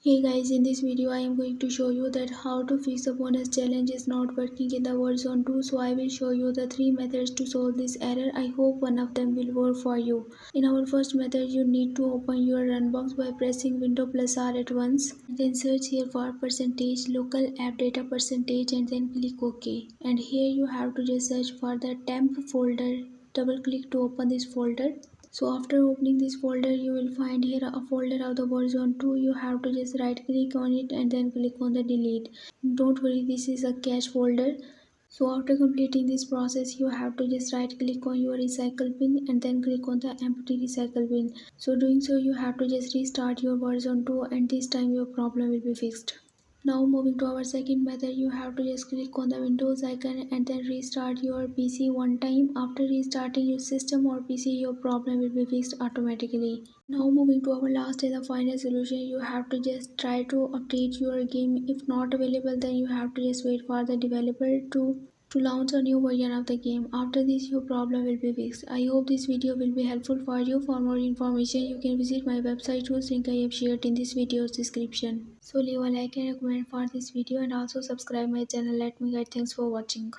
Hey guys, in this video I am going to show you that how to fix the bonus challenge is not working in the Warzone 2. So I will show you the 3 methods to solve this error. I hope one of them will work for you. In our first method, you need to open your run box by pressing Window plus R at once. Then search here for percentage local app data percentage and then click OK. And here you have to just search for the temp folder. Double click to open this folder. So after opening this folder, you will find here a folder of the Warzone 2. You have to just right click on it and then click on the delete. Don't worry, this is a cache folder. So after completing this process, you have to just right click on your recycle bin and then click on the empty recycle bin. So doing so, you have to just restart your Warzone 2 and this time your problem will be fixed. Now moving to our second method, you have to just click on the Windows icon and then restart your PC one time. After restarting your system or PC, your problem will be fixed automatically. Now moving to our last and the final solution, you have to just try to update your game. If not available, then you have to just wait for the developer to launch a new version of the game. After this, your problem will be fixed. I hope this video will be helpful for you. For more information, you can visit my website whose link I have shared in this video's description. So leave a like and a comment for this video and also subscribe my channel. Let me guide. Thanks for watching.